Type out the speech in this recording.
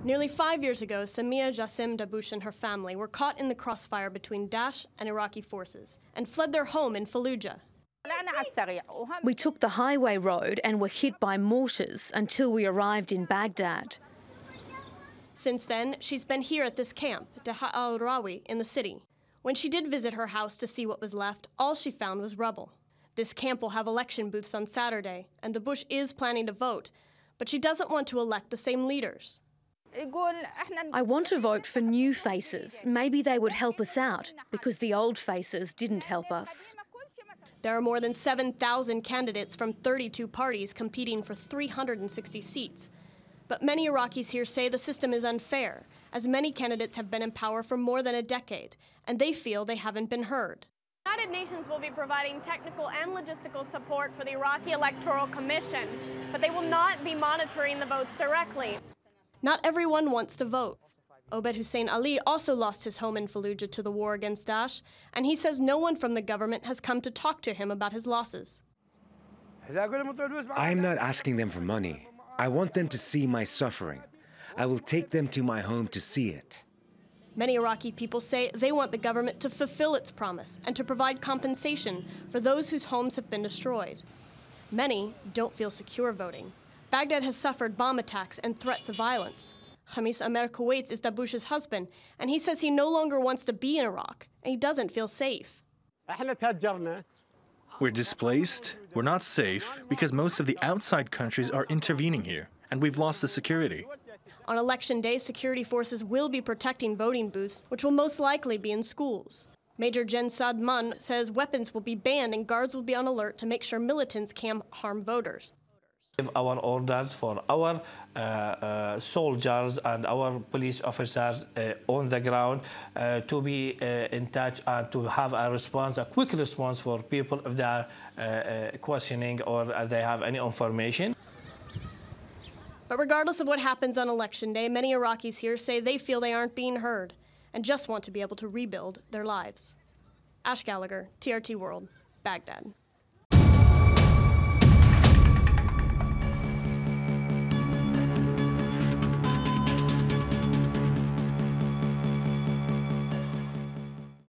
Nearly 5 years ago, Samia Jassim Dabush and her family were caught in the crossfire between Daesh and Iraqi forces and fled their home in Fallujah. We took the highway road and were hit by mortars until we arrived in Baghdad. Since then, she's been here at this camp, Daha al-Rawi, in the city. When she did visit her house to see what was left, all she found was rubble. This camp will have election booths on Saturday, and Dabush is planning to vote, but she doesn't want to elect the same leaders. I want to vote for new faces. Maybe they would help us out, because the old faces didn't help us. There are more than 7,000 candidates from 32 parties competing for 360 seats. But many Iraqis here say the system is unfair, as many candidates have been in power for more than a decade, and they feel they haven't been heard. The United Nations will be providing technical and logistical support for the Iraqi Electoral Commission, but they will not be monitoring the votes directly. Not everyone wants to vote. Obald Hussein Ali also lost his home in Fallujah to the war against Daesh, and he says no one from the government has come to talk to him about his losses. I'm not asking them for money. I want them to see my suffering. I will take them to my home to see it. Many Iraqi people say they want the government to fulfill its promise and to provide compensation for those whose homes have been destroyed. Many don't feel secure voting. Baghdad has suffered bomb attacks and threats of violence. Khamis Amer is Dabush's husband, and he says he no longer wants to be in Iraq, and he doesn't feel safe. We're displaced, we're not safe, because most of the outside countries are intervening here, and we've lost the security. On election day, security forces will be protecting voting booths, which will most likely be in schools. Major Gen Saad Maan says weapons will be banned and guards will be on alert to make sure militants can't harm voters. Give our orders for our soldiers and our police officers on the ground to be in touch and to have a quick response for people if they are questioning or they have any information. But regardless of what happens on election day, many Iraqis here say they feel they aren't being heard and just want to be able to rebuild their lives. Gallagher, TRT World, Baghdad.